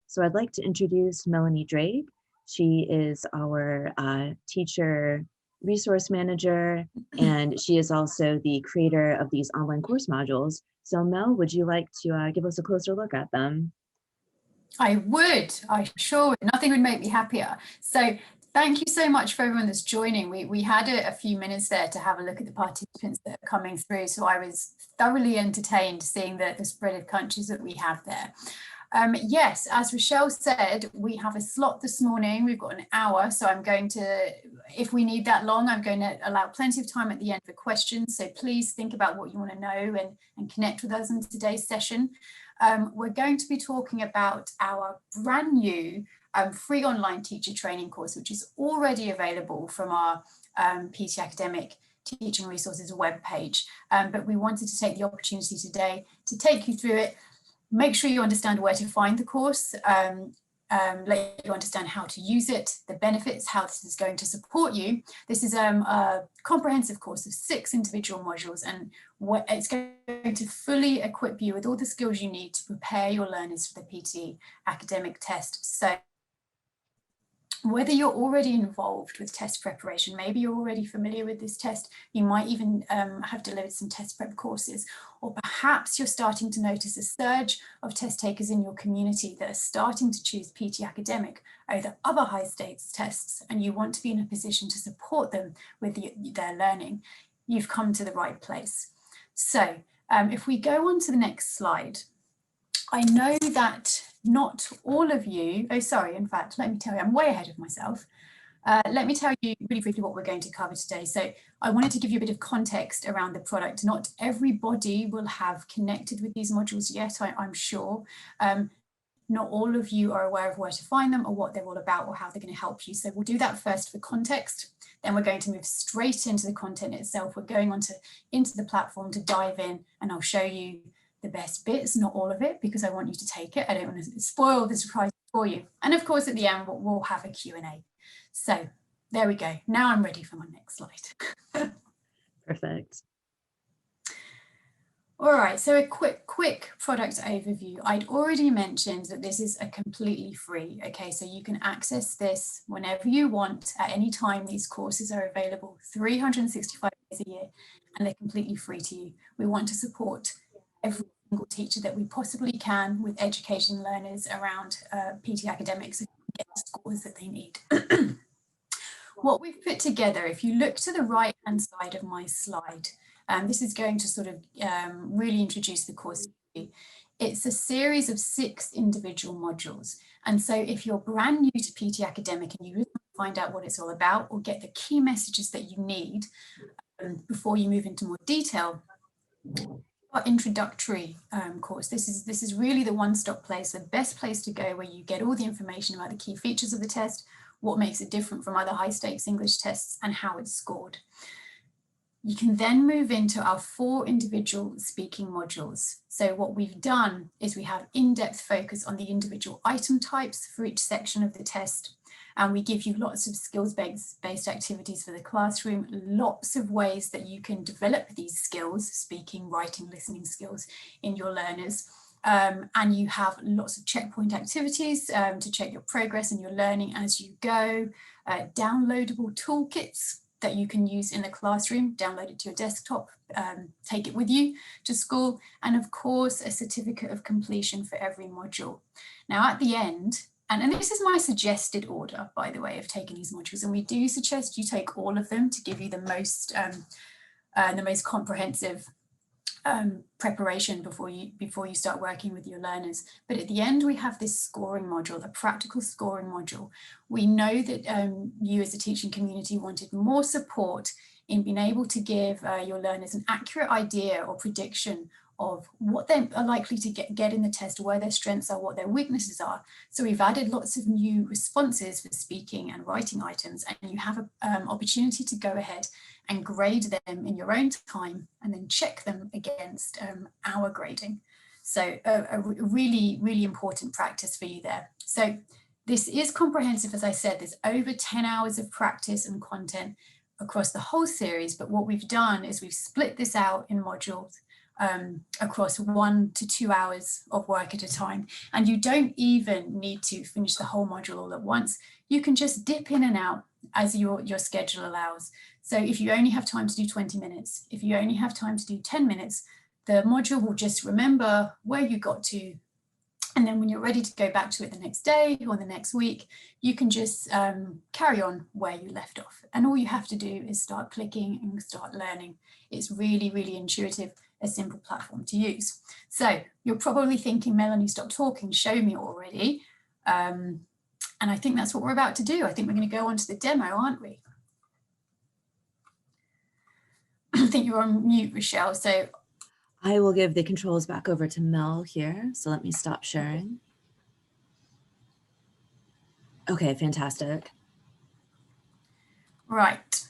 So I'd like to introduce Melanie Drake. She is our teacher resource manager, and she is also the creator of these online course modules. So Mel, would you like to give us a closer look at them? I would, I sure would. Nothing would make me happier. So thank you so much for everyone that's joining. We had a few minutes there to have a look at the participants that are coming through. So I was thoroughly entertained seeing the spread of countries that we have there. Yes, as Rochelle said, we have a slot this morning. We've got an hour, so I'm going to, if we need that long, I'm going to allow plenty of time at the end for questions. So please think about what you want to know and connect with us in today's session. We're going to be talking about our brand new free online teacher training course, which is already available from our PTE Academic Teaching Resources webpage. But we wanted to take the opportunity today to take you through it. Make sure you understand where to find the course, let you understand how to use it, the benefits, how this is going to support you. This is a comprehensive course of 6 individual modules, and it's going to fully equip you with all the skills you need to prepare your learners for the PTE Academic test. So whether you're already involved with test preparation, maybe you're already familiar with this test, you might even have delivered some test prep courses, or perhaps you're starting to notice a surge of test takers in your community that are starting to choose PTE Academic over other high stakes tests, and you want to be in a position to support them with their learning, you've come to the right place. So if we go on to the next slide, I know that not all of you, in fact, let me tell you, I'm way ahead of myself. Let me tell you really briefly what we're going to cover today. So I wanted to give you a bit of context around the product. Not everybody will have connected with these modules yet, I'm sure. Not all of you are aware of where to find them or what they're all about or how they're going to help you. So we'll do that first for context. Then we're going to move straight into the content itself. We're going into the platform to dive in, and I'll show you the best bits, not all of it, because I want you to take it. I don't want to spoil the surprise for you. And of course, at the end, we'll have a Q&A. So there we go. Now I'm ready for my next slide. Perfect. All right, so a quick product overview. I'd already mentioned that this is a completely free, okay? So you can access this whenever you want, at any time. These courses are available 365 days a year, and they're completely free to you. We want to support every single teacher that we possibly can with education learners around PTE Academics to get the scores that they need. What we've put together, if you look to the right hand side of my slide, this is going to sort of really introduce the course to you. It's a series of 6 individual modules. And so if you're brand new to PTE Academic and you really want to find out what it's all about or get the key messages that you need before you move into more detail, our introductory course. This is really the one-stop place, the best place to go, where you get all the information about the key features of the test, what makes it different from other high-stakes English tests, and how it's scored. You can then move into our 4 individual speaking modules. So what we've done is we have in-depth focus on the individual item types for each section of the test. And we give you lots of skills-based activities for the classroom, lots of ways that you can develop these skills, speaking, writing, listening skills in your learners. And you have lots of checkpoint activities to check your progress and your learning as you go, downloadable toolkits that you can use in the classroom, download it to your desktop, take it with you to school, and of course, a certificate of completion for every module. Now at the end, and this is my suggested order, by the way, of taking these modules, and we do suggest you take all of them to give you the most comprehensive preparation before you start working with your learners. But at the end, we have this scoring module, a practical scoring module. We know that you as a teaching community wanted more support in being able to give your learners an accurate idea or prediction of what they are likely to get in the test, where their strengths are, what their weaknesses are. So we've added lots of new responses for speaking and writing items, and you have an opportunity to go ahead and grade them in your own time and then check them against our grading. So a really, really important practice for you there. So this is comprehensive, as I said. There's over 10 hours of practice and content across the whole series, but what we've done is we've split this out in modules. across 1 to 2 hours of work at a time. And you don't even need to finish the whole module all at once. You can just dip in and out as your schedule allows. So if you only have time to do 20 minutes, if you only have time to do 10 minutes, the module will just remember where you got to. And then when you're ready to go back to it the next day or the next week, you can just carry on where you left off. And all you have to do is start clicking and start learning. It's really, really intuitive, a simple platform to use. So you're probably thinking, Melanie, stop talking, show me already. And I think that's what we're about to do. I think we're going to go on to the demo, aren't we? I think you're on mute, Rochelle. So I will give the controls back over to Mel here. So let me stop sharing. Okay, fantastic. Right.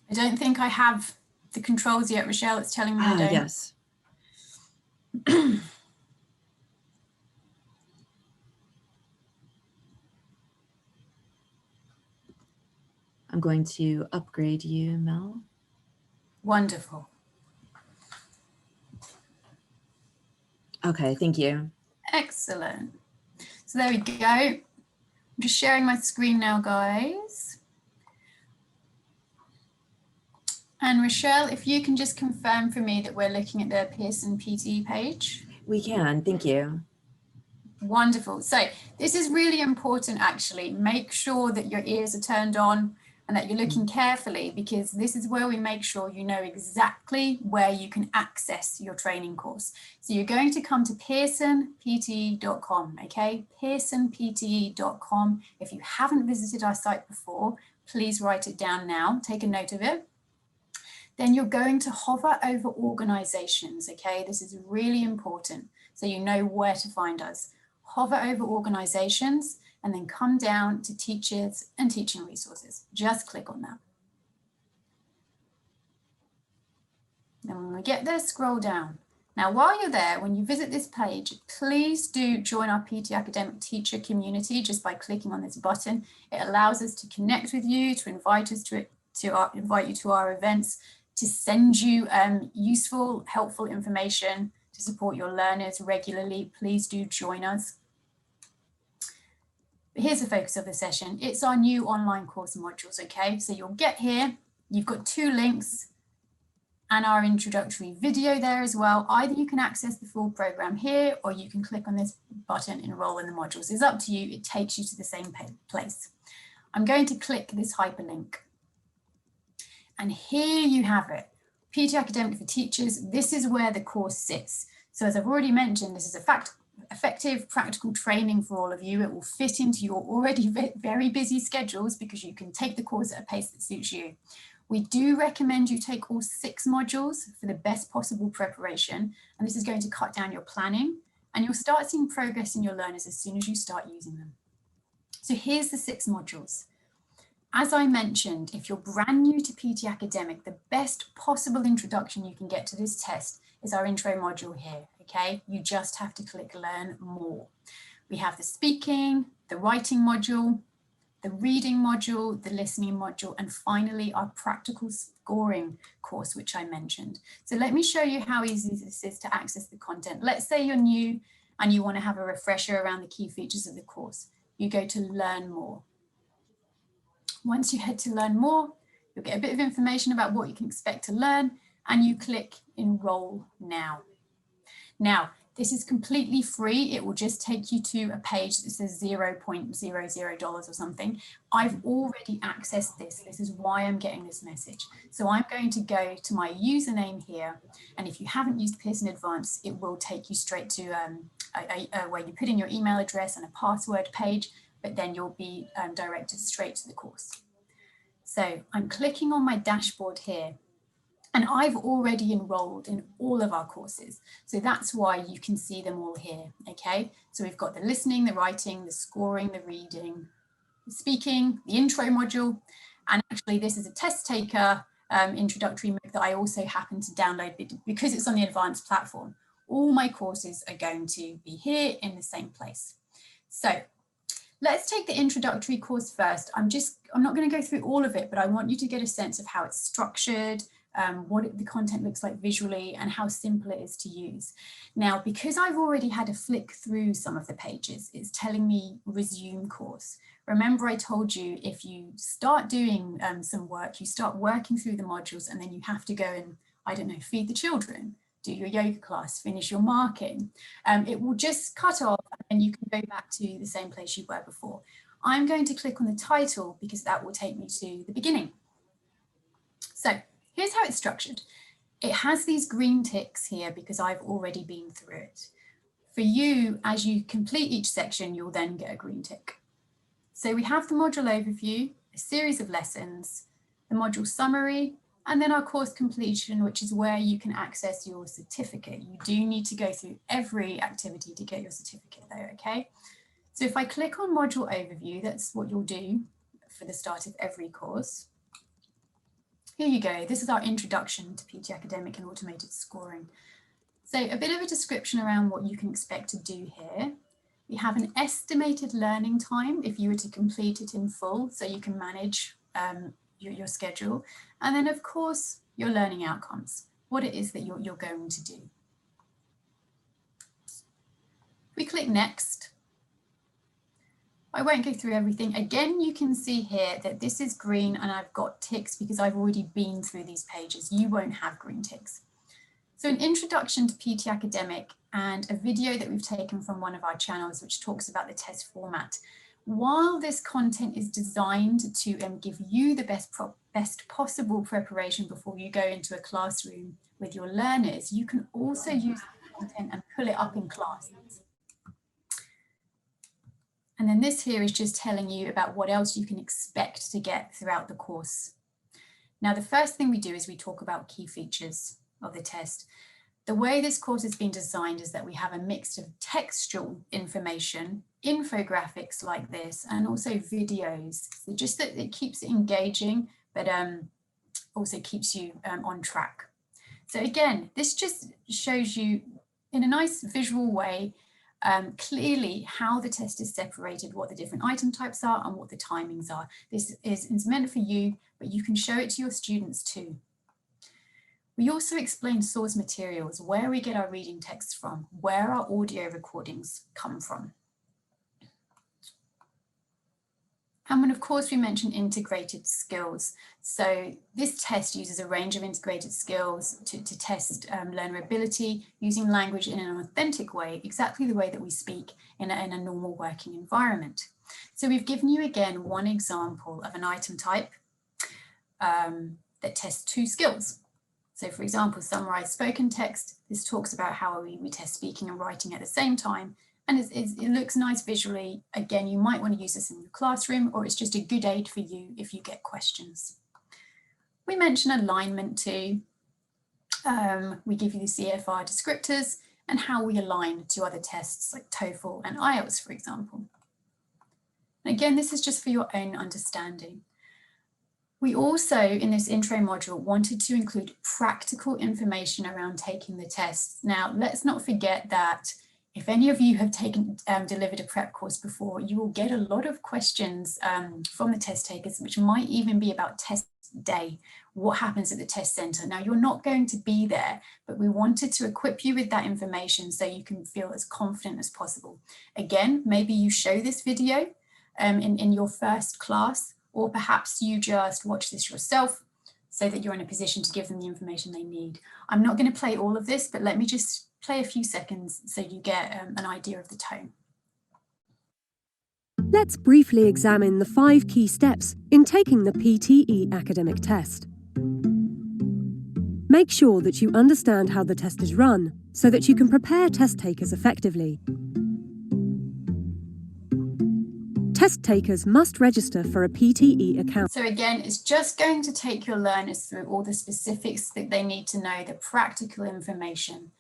I don't think I have the controls yet, Rochelle. It's telling me I don't. Yes. I'm going to upgrade you, Mel. Wonderful. Okay, thank you. Excellent. So there we go. I'm just sharing my screen now, guys. And Rochelle, if you can just confirm for me that we're looking at the Pearson PTE page. We can, thank you. Wonderful. So this is really important, actually. Make sure that your ears are turned on and that you're looking carefully, because this is where we make sure you know exactly where you can access your training course. So you're going to come to pearsonpte.com, okay? pearsonpte.com. If you haven't visited our site before, please write it down now. Take a note of it. Then you're going to hover over organizations, okay? This is really important, so you know where to find us. Hover over organizations and then come down to teachers and teaching resources. Just click on that. Then when we get there, scroll down. Now, while you're there, when you visit this page, please do join our PTE Academic teacher community just by clicking on this button. It allows us to connect with you, to invite us invite you to our events, to send you useful, helpful information to support your learners regularly. Please do join us. But here's the focus of the session. It's our new online course modules, okay? So you'll get here, you've got 2 links and our introductory video there as well. Either you can access the full program here, or you can click on this button, enroll in the modules. It's up to you, it takes you to the same place. I'm going to click this hyperlink. And here you have it, PTE Academic for Teachers. This is where the course sits. So as I've already mentioned, this is effective practical training for all of you. It will fit into your already very busy schedules because you can take the course at a pace that suits you. We do recommend you take all 6 modules for the best possible preparation. And this is going to cut down your planning, and you'll start seeing progress in your learners as soon as you start using them. So here's the 6 modules. As I mentioned, if you're brand new to PTE Academic, the best possible introduction you can get to this test is our intro module here, okay? You just have to click Learn More. We have the speaking, the writing module, the reading module, the listening module, and finally our practical scoring course, which I mentioned. So let me show you how easy this is to access the content. Let's say you're new and you want to have a refresher around the key features of the course. You go to Learn More. Once you head to Learn More, you'll get a bit of information about what you can expect to learn, and you click Enroll Now. Now, this is completely free. It will just take you to a page that says $0.00 or something. I've already accessed this. This is why I'm getting this message. So I'm going to go to my username here. And if you haven't used Pearson Advanced, it will take you straight to where you put in your email address and a password page, but then you'll be directed straight to the course. So I'm clicking on my dashboard here, and I've already enrolled in all of our courses. So that's why you can see them all here, okay? So we've got the listening, the writing, the scoring, the reading, the speaking, the intro module, and actually this is a test taker introductory MOOC that I also happen to download because it's on the advanced platform. All my courses are going to be here in the same place. So let's take the introductory course first. I'm not going to go through all of it, but I want you to get a sense of how it's structured, what the content looks like visually, and how simple it is to use. Now, because I've already had a flick through some of the pages, it's telling me resume course. Remember, I told you if you start doing some work, you start working through the modules, and then you have to go and, I don't know, feed the children, do your yoga class, finish your marking. It will just cut off and you can go back to the same place you were before. I'm going to click on the title because that will take me to the beginning. So here's how it's structured. It has these green ticks here because I've already been through it. For you, as you complete each section, you'll then get a green tick. So we have the module overview, a series of lessons, the module summary, and then our course completion, which is where you can access your certificate. You do need to go through every activity to get your certificate though, okay? So if I click on module overview, that's what you'll do for the start of every course. Here you go, this is our introduction to PTE Academic and automated scoring. So a bit of a description around what you can expect to do here. We have an estimated learning time if you were to complete it in full, so you can manage your schedule. And then of course, your learning outcomes, what it is that you're going to do. If we click next, I won't go through everything. Again, you can see here that this is green and I've got ticks because I've already been through these pages. You won't have green ticks. So an introduction to PTE Academic and a video that we've taken from one of our channels which talks about the test format. While this content is designed to give you the best possible preparation before you go into a classroom with your learners, you can also use the content and pull it up in classes. And then this here is just telling you about what else you can expect to get throughout the course. Now, the first thing we do is we talk about key features of the test. The way this course has been designed is that we have a mix of textual information, infographics like this, and also videos. So just that it keeps it engaging, but also keeps you on track. So again, this just shows you in a nice visual way clearly how the test is separated, what the different item types are and what the timings are. This is meant for you, but you can show it to your students too. We also explain source materials, where we get our reading texts from, where our audio recordings come from. And then of course we mentioned integrated skills. So this test uses a range of integrated skills to test learner ability using language in an authentic way, exactly the way that we speak in a normal working environment. So we've given you again one example of an item type that tests two skills. So for example, summarized spoken text, this talks about how we test speaking and writing at the same time. And it looks nice visually. Again, you might want to use this in your classroom, or it's just a good aid for you if you get questions. We mention alignment too. We give you the CFR descriptors and how we align to other tests like TOEFL and IELTS, for example. And again, this is just for your own understanding. We also, in this intro module, wanted to include practical information around taking the tests. Now, let's not forget that if any of you have delivered a prep course before, you will get a lot of questions from the test takers, which might even be about test day, what happens at the test center. Now, you're not going to be there, but we wanted to equip you with that information so you can feel as confident as possible. Again, maybe you show this video in your first class, or perhaps you just watch this yourself so that you're in a position to give them the information they need. I'm not going to play all of this, but let me just play a few seconds so you get an idea of the tone. Let's briefly examine the 5 key steps in taking the PTE Academic test. Make sure that you understand how the test is run so that you can prepare test takers effectively. Test takers must register for a PTE account. So again, it's just going to take your learners through all the specifics that they need to know, the practical information,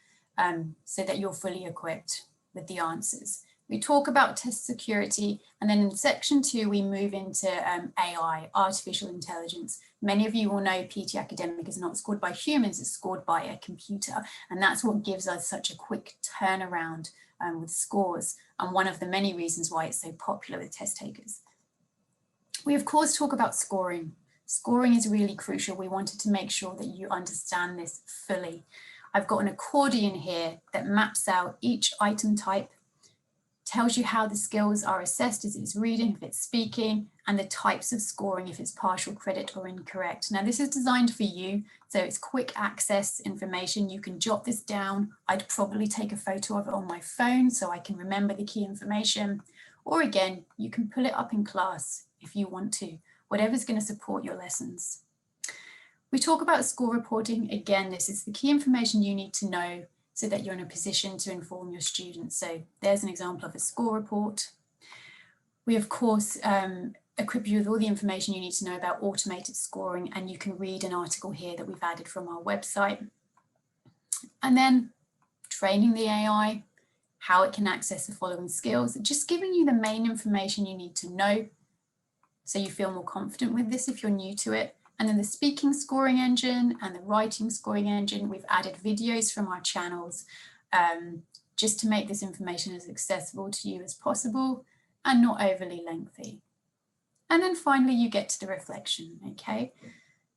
so that you're fully equipped with the answers. We talk about test security, and then in section 2, we move into AI, artificial intelligence. Many of you will know PTE Academic is not scored by humans, it's scored by a computer. And that's what gives us such a quick turnaround with scores, and one of the many reasons why it's so popular with test takers. We, of course, talk about scoring. Scoring is really crucial. We wanted to make sure that you understand this fully. I've got an accordion here that maps out each item type, tells you how the skills are assessed, if it's reading, if it's speaking, and the types of scoring, if it's partial credit or incorrect. Now, this is designed for you, so it's quick access information. You can jot this down. I'd probably take a photo of it on my phone so I can remember the key information. Or again, you can pull it up in class if you want to, whatever's going to support your lessons. We talk about score reporting. Again, this is the key information you need to know so that you're in a position to inform your students. So there's an example of a score report. We, of course, equip you with all the information you need to know about automated scoring, and you can read an article here that we've added from our website. And then training the AI, how it can access the following skills, just giving you the main information you need to know so you feel more confident with this if you're new to it. And then the speaking scoring engine and the writing scoring engine, we've added videos from our channels just to make this information as accessible to you as possible and not overly lengthy. And then finally, you get to the reflection, okay?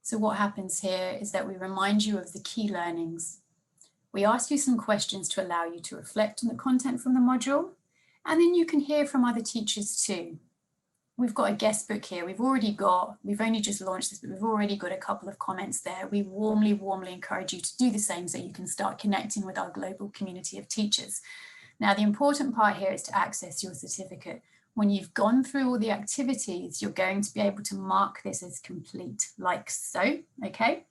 So what happens here is that we remind you of the key learnings. We ask you some questions to allow you to reflect on the content from the module, and then you can hear from other teachers too. We've got a guest book here. We've only just launched this, but we've already got a couple of comments there. We warmly encourage you to do the same so you can start connecting with our global community of teachers. Now, the important part here is to access your certificate. When you've gone through all the activities, you're going to be able to mark this as complete, like so, okay?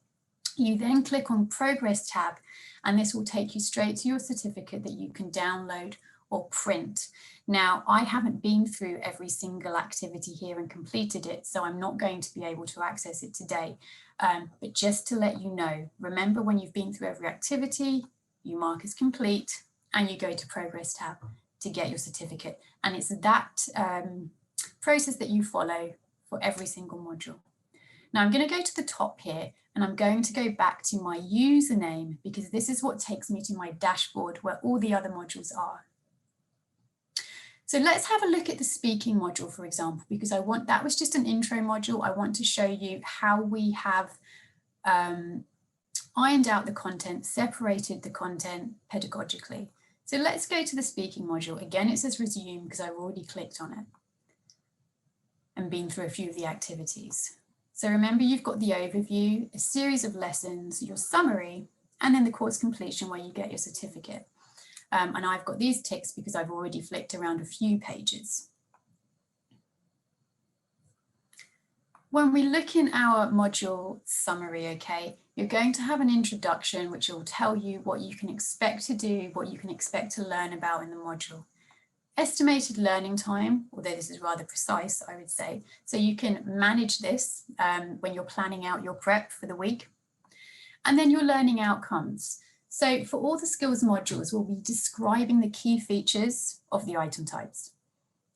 You then click on Progress tab, and this will take you straight to your certificate that you can download or print. Now, I haven't been through every single activity here and completed it, so I'm not going to be able to access it today. But just to let you know, remember when you've been through every activity, you mark as complete and you go to Progress tab to get your certificate. And it's that process that you follow for every single module. Now I'm going to go to the top here and I'm going to go back to my username because this is what takes me to my dashboard where all the other modules are. So let's have a look at the speaking module, for example, because that was just an intro module. I want to show you how we have ironed out the content, separated the content pedagogically. So let's go to the speaking module. Again, it says resume because I've already clicked on it and been through a few of the activities. So remember, you've got the overview, a series of lessons, your summary, and then the course completion where you get your certificate. And I've got these ticks because I've already flicked around a few pages. When we look in our module summary, okay, you're going to have an introduction which will tell you what you can expect to do, what you can expect to learn about in the module. Estimated learning time, although this is rather precise, I would say. So you can manage this when you're planning out your prep for the week. And then your learning outcomes. So for all the skills modules, we'll be describing the key features of the item types.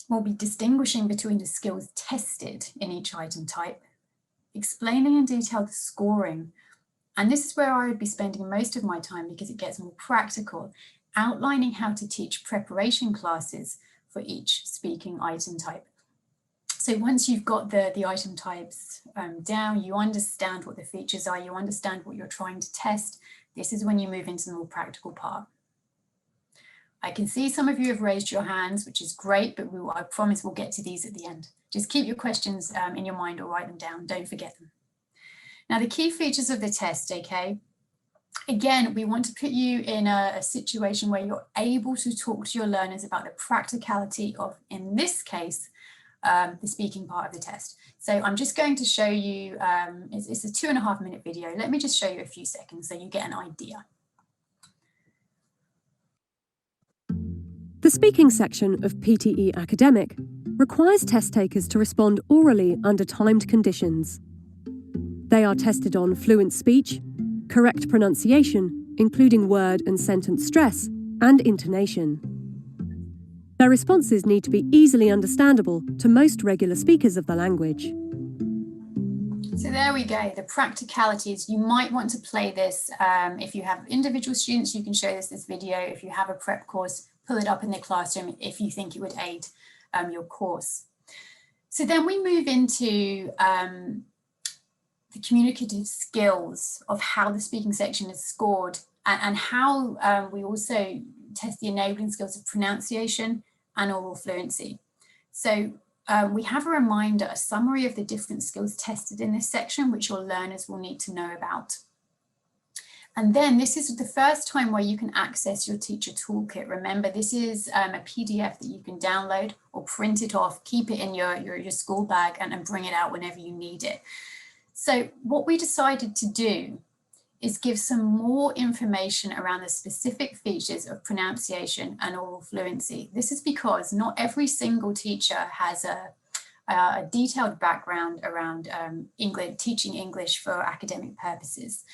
We'll be distinguishing between the skills tested in each item type, explaining in detail the scoring. And this is where I would be spending most of my time because it gets more practical, outlining how to teach preparation classes for each speaking item type. So once you've got the item types down, you understand what the features are, you understand what you're trying to test. This is when you move into the more practical part. I can see some of you have raised your hands, which is great, but I promise we'll get to these at the end. Just keep your questions in your mind or write them down, don't forget them. Now the key features of the test, okay? Again, we want to put you in a situation where you're able to talk to your learners about the practicality of, in this case, the speaking part of the test. So I'm just going to show you, it's a 2.5 minute video. Let me just show you a few seconds so you get an idea. The speaking section of PTE Academic requires test takers to respond orally under timed conditions. They are tested on fluent speech, correct pronunciation, including word and sentence stress, and intonation. Their responses need to be easily understandable to most regular speakers of the language. So there we go, the practicalities. You might want to play this. If you have individual students, you can show this video. If you have a prep course, pull it up in the classroom if you think it would aid your course. So then we move into the communicative skills of how the speaking section is scored, and how we also test the enabling skills of pronunciation and oral fluency. So we have a reminder, a summary of the different skills tested in this section, which your learners will need to know about. And then this is the first time where you can access your teacher toolkit. Remember, this is a PDF that you can download or print it off, keep it in your school bag and bring it out whenever you need it. So what we decided to do is give some more information around the specific features of pronunciation and oral fluency. This is because not every single teacher has a detailed background around teaching English for academic purposes.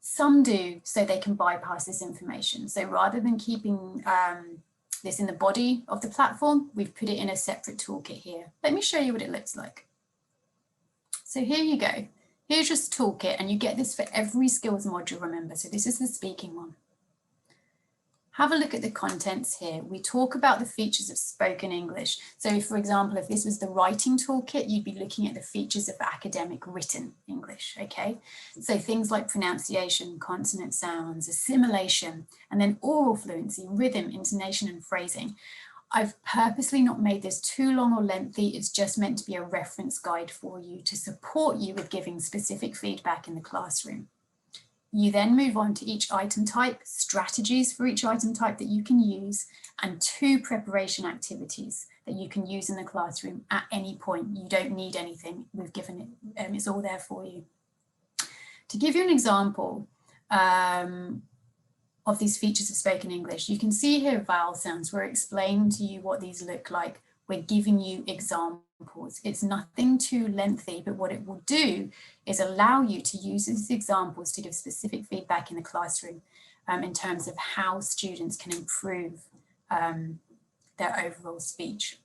Some do, so they can bypass this information. So rather than keeping this in the body of the platform, we've put it in a separate toolkit here. Let me show you what it looks like. So here you go. Here's your toolkit, and you get this for every skills module, remember. So this is the speaking one. Have a look at the contents here. We talk about the features of spoken English. So for example, if this was the writing toolkit, you'd be looking at the features of academic written English, okay? So things like pronunciation, consonant sounds, assimilation, and then oral fluency, rhythm, intonation, and phrasing. I've purposely not made this too long or lengthy. It's just meant to be a reference guide for you to support you with giving specific feedback in the classroom. You then move on to each item type, strategies for each item type that you can use, and 2 preparation activities that you can use in the classroom at any point. You don't need anything. We've given it, it's all there for you. To give you an example of these features of spoken English, you can see here vowel sounds. We're explaining to you what these look like. We're giving you examples. It's nothing too lengthy, but what it will do is allow you to use these examples to give specific feedback in the classroom in terms of how students can improve their overall speech.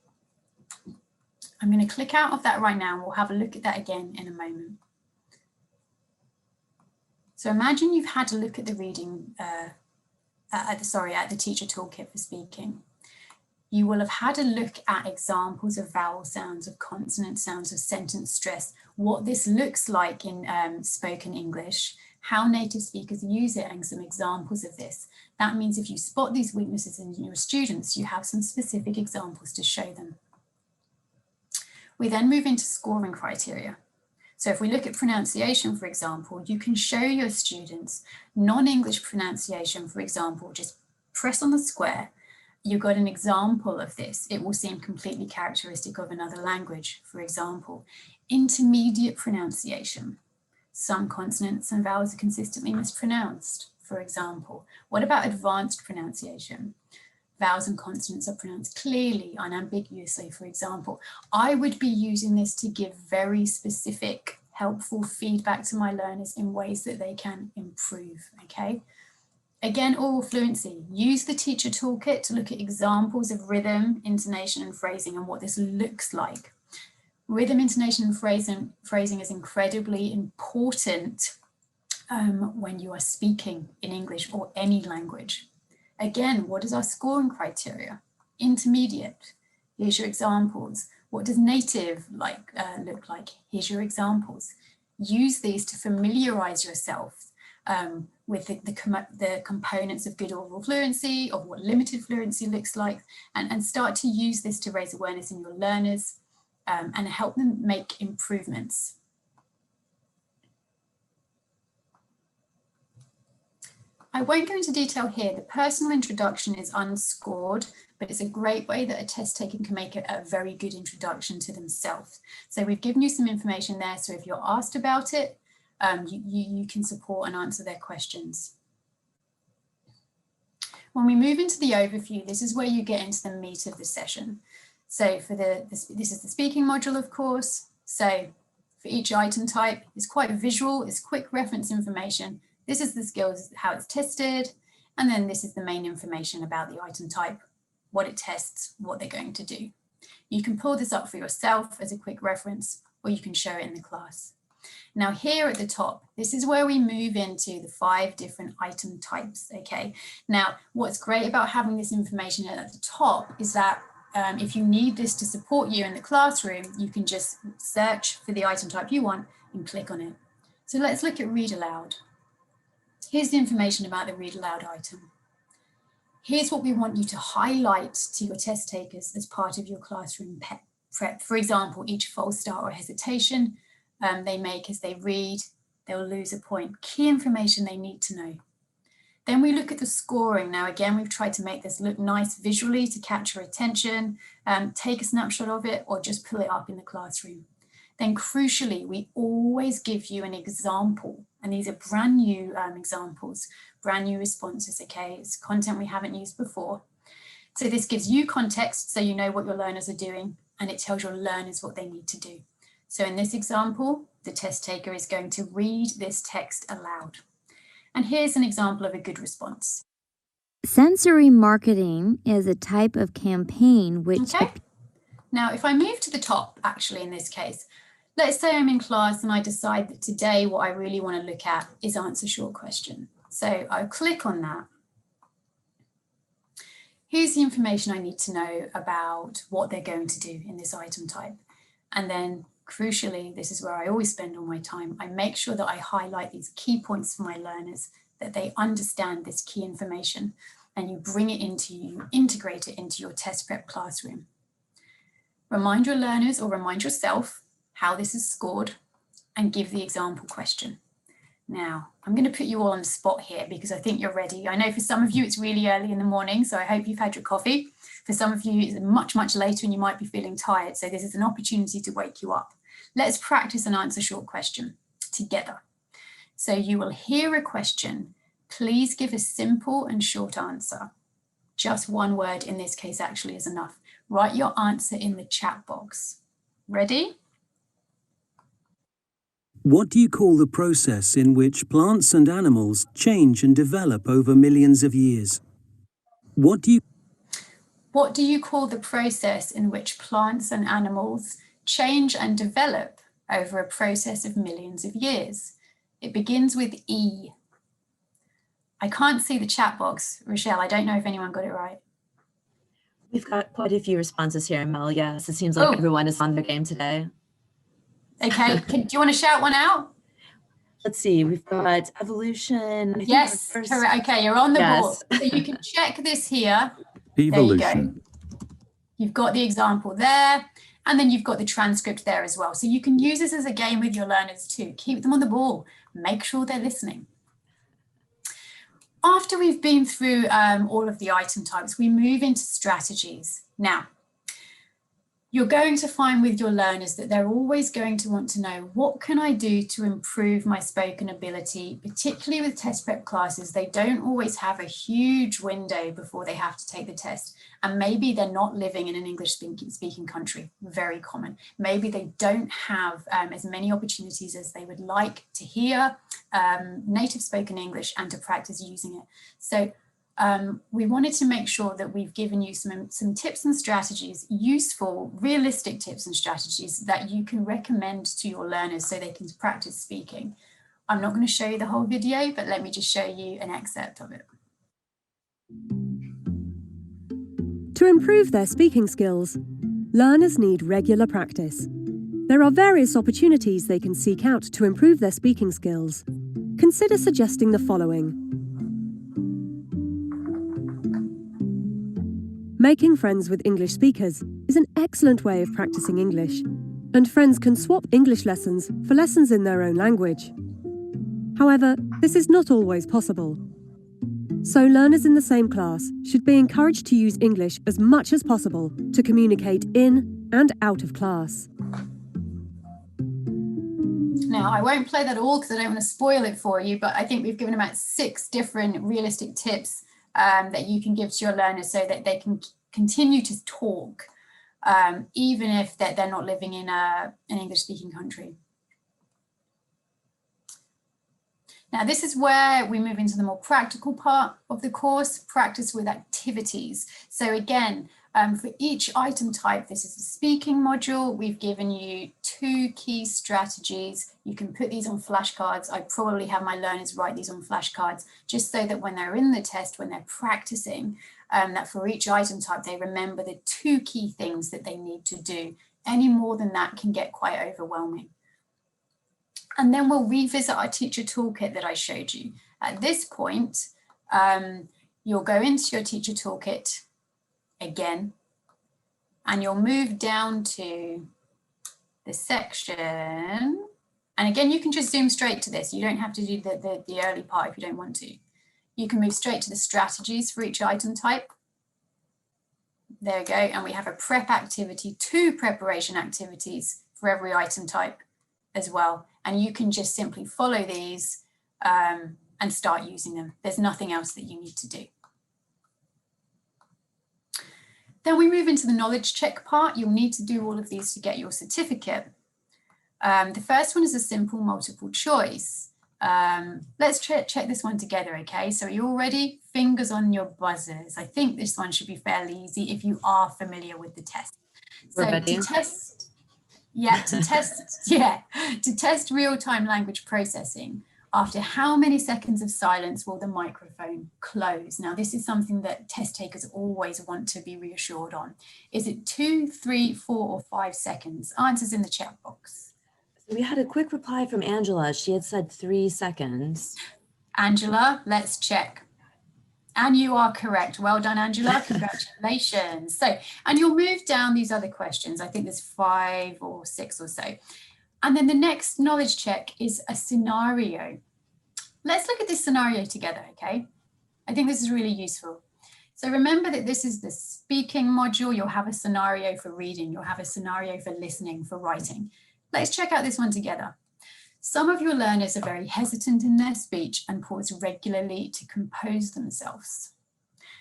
I'm going to click out of that right now, and we'll have a look at that again in a moment. So imagine you've had a look at the reading, at the teacher toolkit for speaking. You will have had a look at examples of vowel sounds, of consonant sounds, of sentence stress, what this looks like in spoken English, how native speakers use it, and some examples of this. That means if you spot these weaknesses in your students, you have some specific examples to show them. We then move into scoring criteria. So if we look at pronunciation, for example, you can show your students non-English pronunciation, for example, just press on the square. You got an example of this. It will seem completely characteristic of another language. For example, intermediate pronunciation. Some consonants and vowels are consistently mispronounced, for example. What about advanced pronunciation? Vowels and consonants are pronounced clearly, unambiguously, for example. I would be using this to give very specific, helpful feedback to my learners in ways that they can improve, okay? Again, oral fluency. Use the teacher toolkit to look at examples of rhythm, intonation, and phrasing and what this looks like. Rhythm, intonation, and phrasing is incredibly important when you are speaking in English or any language. Again, what is our scoring criteria? Intermediate. Here's your examples. What does native look like? Here's your examples. Use these to familiarize yourself with the components of good oral fluency, of what limited fluency looks like, and start to use this to raise awareness in your learners and help them make improvements. I won't go into detail here. The personal introduction is unscored, but it's a great way that a test taker can make a very good introduction to themselves. So we've given you some information there. So if you're asked about it, you can support and answer their questions. When we move into the overview, this is where you get into the meat of the session. So for this is the speaking module, of course. So for each item type, it's quite visual, it's quick reference information. This is the skills, how it's tested, and then this is the main information about the item type. what it tests, what they're going to do. You can pull this up for yourself as a quick reference, or you can show it in the class. Now here at the top, this is where we move into the 5 different item types, okay? Now, what's great about having this information at the top is that if you need this to support you in the classroom, you can just search for the item type you want and click on it. So let's look at read aloud. Here's the information about the read aloud item. Here's what we want you to highlight to your test takers as part of your classroom prep. For example, each false start or hesitation they make as they read, they'll lose a point. Key information they need to know. Then we look at the scoring. Now, again, we've tried to make this look nice visually to catch your attention, take a snapshot of it, or just pull it up in the classroom. Then crucially, we always give you an example. And these are brand new examples, brand new responses, okay? It's content we haven't used before. So this gives you context so you know what your learners are doing, and it tells your learners what they need to do. So in this example, the test taker is going to read this text aloud. And here's an example of a good response. Sensory marketing is a type of campaign which... Okay. Now, if I move to the top, actually, in this case, let's say I'm in class and I decide that today what I really want to look at is answer short question. So I'll click on that. Here's the information I need to know about what they're going to do in this item type. And then crucially, this is where I always spend all my time. I make sure that I highlight these key points for my learners, that they understand this key information, and you bring it into, you integrate it into your test prep classroom. Remind your learners or remind yourself how this is scored and give the example question. Now, I'm going to put you all on the spot here because I think you're ready. I know for some of you it's really early in the morning, so I hope you've had your coffee. For some of you it's much, much later and you might be feeling tired, so this is an opportunity to wake you up. Let's practice an answer short question together. So you will hear a question. Please give a simple and short answer. Just one word in this case actually is enough. Write your answer in the chat box. Ready? What do you call the process in which plants and animals change and develop over millions of years? What do you call the process in which plants and animals change and develop over a process of millions of years? It begins with E. I can't see the chat box. Rochelle, I don't know if anyone got it right. We've got quite a few responses here, Mel. Yes, it seems like everyone is on their game today. Okay, do you want to shout one out? Let's see, we've got evolution. Yes, correct. Okay, you're on the board. So you can check this here. Evolution. There you go. You've got the example there, and then you've got the transcript there as well. So you can use this as a game with your learners too. Keep them on the ball. Make sure they're listening. After we've been through all of the item types, we move into strategies. Now, you're going to find with your learners that they're always going to want to know, what can I do to improve my spoken ability, particularly with test prep classes. They don't always have a huge window before they have to take the test. And maybe they're not living in an English speaking country, very common. Maybe they don't have as many opportunities as they would like to hear native spoken English and to practice using it. So we wanted to make sure that we've given you some tips and strategies, useful, realistic tips and strategies that you can recommend to your learners so they can practice speaking. I'm not going to show you the whole video, but let me just show you an excerpt of it. To improve their speaking skills, learners need regular practice. There are various opportunities they can seek out to improve their speaking skills. Consider suggesting the following. Making friends with English speakers is an excellent way of practicing English, and friends can swap English lessons for lessons in their own language. However, this is not always possible. So learners in the same class should be encouraged to use English as much as possible to communicate in and out of class. Now, I won't play that all because I don't want to spoil it for you, but I think we've given about 6 different realistic tips that you can give to your learners so that they can continue to talk, even if they're not living in an English-speaking country. Now, this is where we move into the more practical part of the course, practice with activities. So again, for each item type, this is the speaking module. We've given you 2 key strategies. You can put these on flashcards. I probably have my learners write these on flashcards just so that when they're in the test, when they're practicing, that for each item type, they remember the 2 key things that they need to do. Any more than that can get quite overwhelming. And then we'll revisit our teacher toolkit that I showed you. At this point, you'll go into your teacher toolkit again, and you'll move down to the section. And again, you can just zoom straight to this. You don't have to do the early part if you don't want to. You can move straight to the strategies for each item type. There we go. And we have a prep activity, 2 preparation activities for every item type as well. And you can just simply follow these and start using them. There's nothing else that you need to do. Then we move into the knowledge check part. You'll need to do all of these to get your certificate. The first one is a simple multiple choice. Let's check this one together, okay? So are you all ready? Fingers on your buzzers. I think this one should be fairly easy if you are familiar with the test. We're so ready. To test real-time language processing, after how many seconds of silence will the microphone close? Now, this is something that test takers always want to be reassured on. Is it 2, 3, 4, or 5 seconds? Answers in the chat box. We had a quick reply from Angela. She had said 3 seconds. Angela, let's check. And you are correct. Well done, Angela. Congratulations. So, and you'll move down these other questions. I think there's 5 or 6 or so. And then the next knowledge check is a scenario. Let's look at this scenario together, okay? I think this is really useful. So remember that this is the speaking module. You'll have a scenario for reading. You'll have a scenario for listening, for writing. Let's check out this one together. Some of your learners are very hesitant in their speech and pause regularly to compose themselves,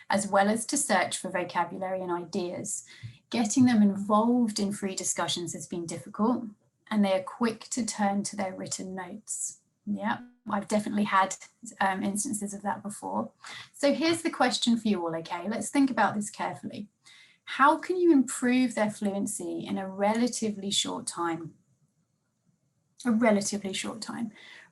as well as to search for vocabulary and ideas. Getting them involved in free discussions has been difficult, and they are quick to turn to their written notes. Yeah, I've definitely had instances of that before. So here's the question for you all, okay? Let's think about this carefully. How can you improve their fluency in a relatively short time?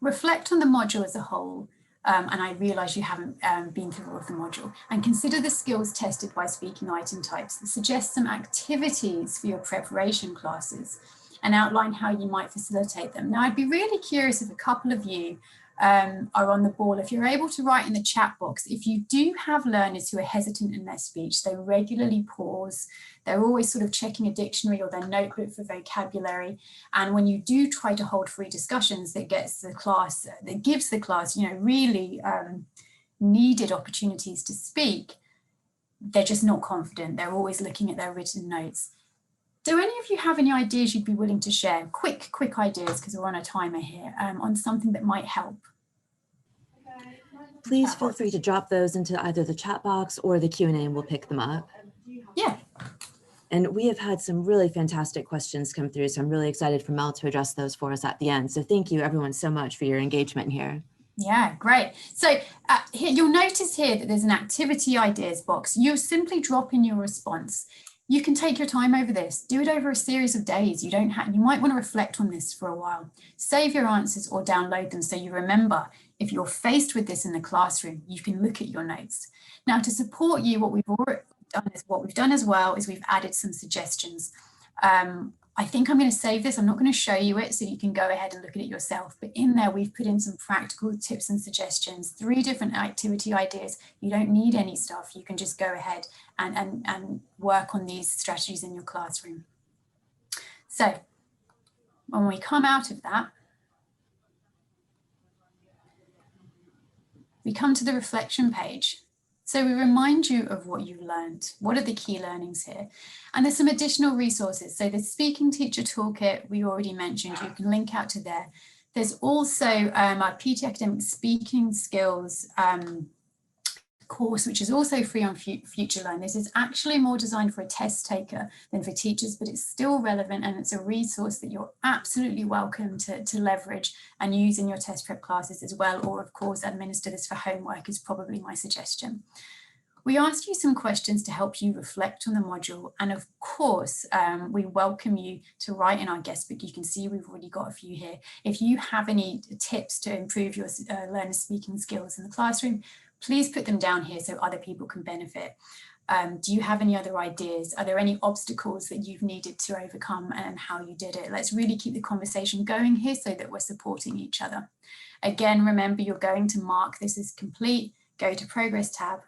Reflect on the module as a whole, and I realise you haven't been through all of the module, and consider the skills tested by speaking item types. Suggest some activities for your preparation classes and outline how you might facilitate them. Now, I'd be really curious if a couple of you are on the ball. If you're able to write in the chat box, if you do have learners who are hesitant in their speech, they regularly pause, they're always sort of checking a dictionary or their notebook for vocabulary. And when you do try to hold free discussions that gives the class, really needed opportunities to speak, they're just not confident. They're always looking at their written notes. Do any of you have any ideas you'd be willing to share? Quick ideas, because we're on a timer here, on something that might help. Please feel free to drop those into either the chat box or the Q&A and we'll pick them up. Yeah. And we have had some really fantastic questions come through, so I'm really excited for Mel to address those for us at the end. So thank you everyone so much for your engagement here. Yeah, great. So here, you'll notice here that there's an activity ideas box. You'll simply drop in your response. You can take your time over this. Do it over a series of days. You might want to reflect on this for a while. Save your answers or download them so you remember if you're faced with this in the classroom, you can look at your notes. Now, to support you, what we've done as well is we've added some suggestions. I think I'm going to save this. I'm not going to show you it so you can go ahead and look at it yourself. But in there, we've put in some practical tips and suggestions, 3 different activity ideas. You don't need any stuff. You can just go ahead and work on these strategies in your classroom. So when we come out of that, we come to the reflection page. So we remind you of what you learned. What are the key learnings here? And there's some additional resources. So the Speaking Teacher Toolkit, we already mentioned, you can link out to there. There's also our PTE Academic Speaking Skills course, which is also free on Future Learn. This is actually more designed for a test taker than for teachers, but it's still relevant, and it's a resource that you're absolutely welcome to leverage and use in your test prep classes as well, or of course administer this for homework is probably my suggestion. We asked you some questions to help you reflect on the module, and of course we welcome you to write in our guest book. You can see we've already got a few here. If you have any tips to improve your learner speaking skills in the classroom, please put them down here so other people can benefit. Do you have any other ideas? Are there any obstacles that you've needed to overcome and how you did it? Let's really keep the conversation going here so that we're supporting each other. Again, remember, you're going to mark this as complete, go to Progress tab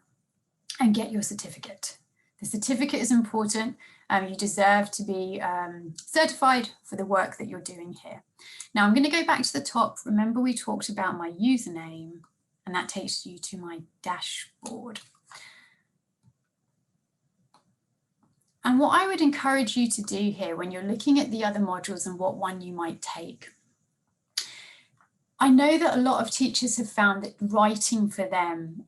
and get your certificate. The certificate is important. You deserve to be certified for the work that you're doing here. Now I'm going to go back to the top. Remember, we talked about my username, and that takes you to my dashboard. And what I would encourage you to do here when you're looking at the other modules and what one you might take, I know that a lot of teachers have found that writing for them,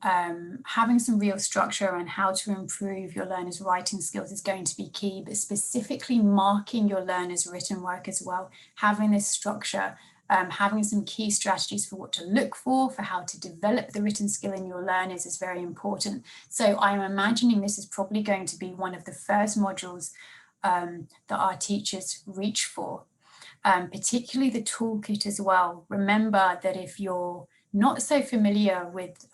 having some real structure on how to improve your learners' writing skills is going to be key, but specifically marking your learners' written work as well, having this structure, having some key strategies for what to look for how to develop the written skill in your learners is very important. So I'm imagining this is probably going to be one of the first modules that our teachers reach for. Particularly the toolkit as well. Remember that if you're not so familiar with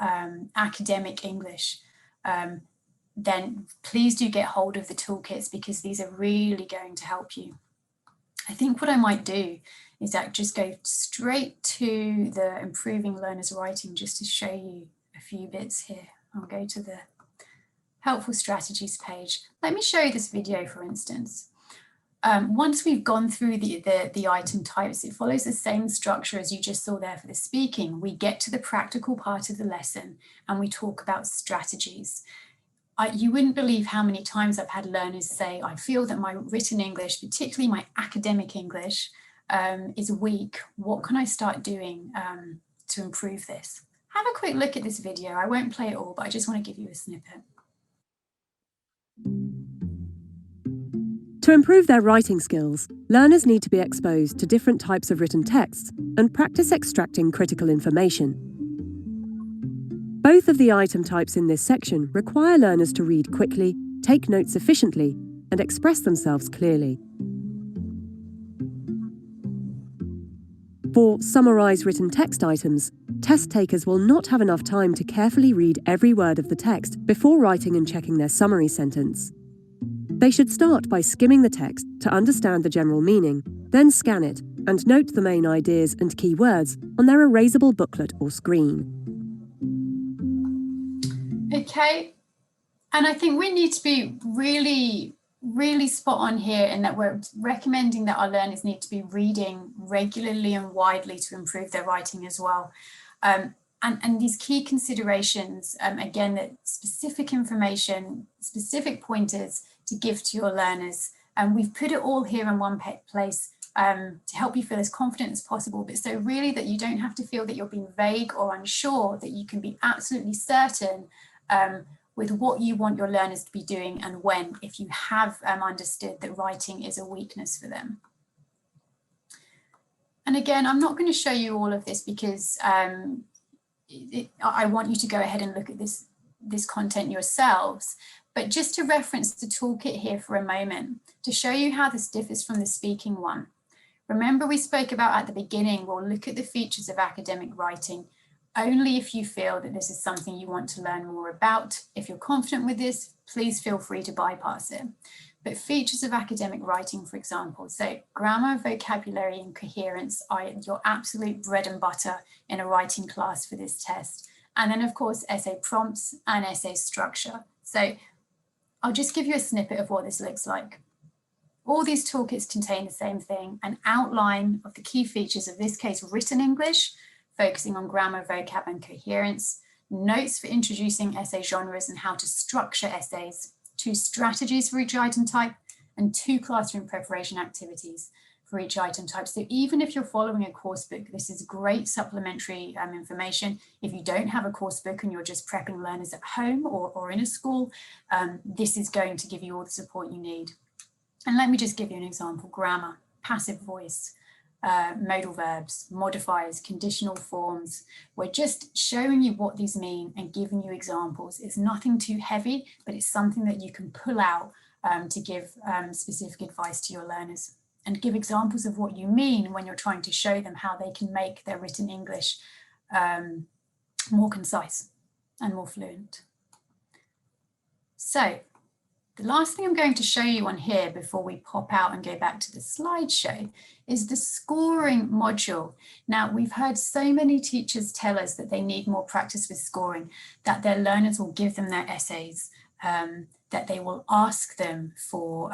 academic English, then please do get hold of the toolkits, because these are really going to help you. I think what I might do is that just go straight to the improving learners writing just to show you a few bits here. I'll go to the helpful strategies page. Let me show you this video, for instance. Once we've gone through the item types, it follows the same structure as you just saw there for the speaking. We get to the practical part of the lesson and we talk about strategies. You wouldn't believe how many times I've had learners say, I feel that my written English, particularly my academic English, is weak. What can I start doing to improve this? Have a quick look at this video. I won't play it all, but I just want to give you a snippet. To improve their writing skills, learners need to be exposed to different types of written texts and practice extracting critical information. Both of the item types in this section require learners to read quickly, take notes efficiently, and express themselves clearly. For summarise written text items, test takers will not have enough time to carefully read every word of the text before writing and checking their summary sentence. They should start by skimming the text to understand the general meaning, then scan it and note the main ideas and key words on their erasable booklet or screen. Okay, and I think we need to be really spot on here in that we're recommending that our learners need to be reading regularly and widely to improve their writing as well. And these key considerations, again, that specific information, specific pointers to give to your learners. And we've put it all here in one place to help you feel as confident as possible, but so really that you don't have to feel that you're being vague or unsure, that you can be absolutely certain with what you want your learners to be doing and when, if you have understood that writing is a weakness for them. And again, I'm not going to show you all of this because I want you to go ahead and look at this content yourselves, but just to reference the toolkit here for a moment to show you how this differs from the speaking one. Remember, we spoke about at the beginning, we'll look at the features of academic writing only if you feel that this is something you want to learn more about. If you're confident with this, please feel free to bypass it. But features of academic writing, for example, so grammar, vocabulary, and coherence are your absolute bread and butter in a writing class for this test. And then, of course, essay prompts and essay structure. So I'll just give you a snippet of what this looks like. All these toolkits contain the same thing, an outline of the key features of this case, written English, focusing on grammar, vocab, and coherence, notes for introducing essay genres and how to structure essays, 2 strategies for each item type, and 2 classroom preparation activities. for each item type. So even if you're following a course book, this is great supplementary information. If you don't have a course book and you're just prepping learners at home or in a school, this is going to give you all the support you need. And let me just give you an example: grammar, passive voice, modal verbs, modifiers, conditional forms. We're just showing you what these mean and giving you examples. It's nothing too heavy, but it's something that you can pull out to give specific advice to your learners and give examples of what you mean when you're trying to show them how they can make their written English more concise and more fluent. So the last thing I'm going to show you on here before we pop out and go back to the slideshow is the scoring module. Now, we've heard so many teachers tell us that they need more practice with scoring, that their learners will give them their essays, that they will ask them for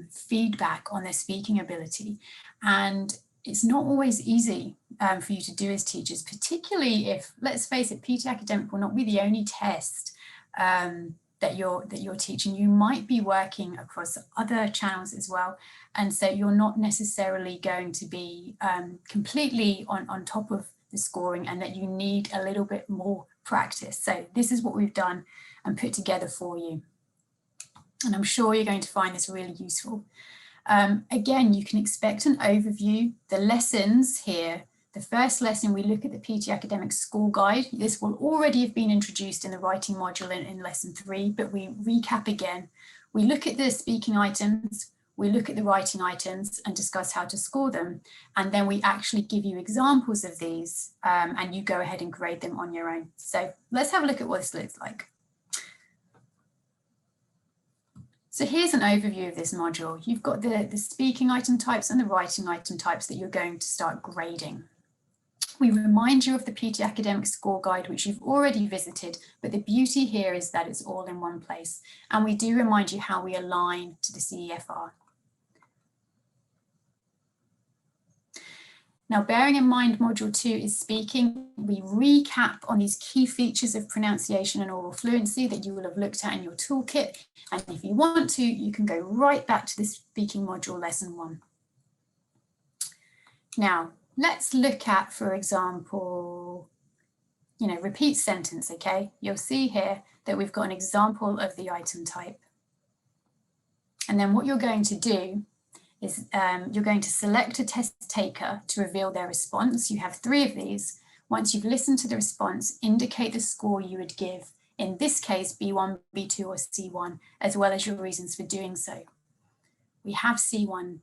feedback on their speaking ability. And it's not always easy for you to do as teachers, particularly if, let's face it, PTE Academic will not be the only test that you're teaching. You might be working across other channels as well, and so you're not necessarily going to be completely on top of the scoring, and that you need a little bit more practice. So this is what we've done and put together for you, and I'm sure you're going to find this really useful. Again, you can expect an overview. The lessons here, the first lesson, we look at the PTE Academic School Guide. This will already have been introduced in the writing module in lesson 3, but we recap again. We look at the speaking items, we look at the writing items and discuss how to score them. And then we actually give you examples of these and you go ahead and grade them on your own. So let's have a look at what this looks like. So here's an overview of this module. You've got the speaking item types and the writing item types that you're going to start grading. We remind you of the PTE Academic Score Guide, which you've already visited, but the beauty here is that it's all in one place. And we do remind you how we align to the CEFR. Now, bearing in mind module 2 is speaking, we recap on these key features of pronunciation and oral fluency that you will have looked at in your toolkit. And if you want to, you can go right back to the speaking module lesson 1. Now, let's look at, for example, repeat sentence, okay? You'll see here that we've got an example of the item type. And then what you're going to do is you're going to select a test taker to reveal their response. You have 3 of these. Once you've listened to the response, indicate the score you would give, in this case, B1, B2, or C1, as well as your reasons for doing so. We have C1,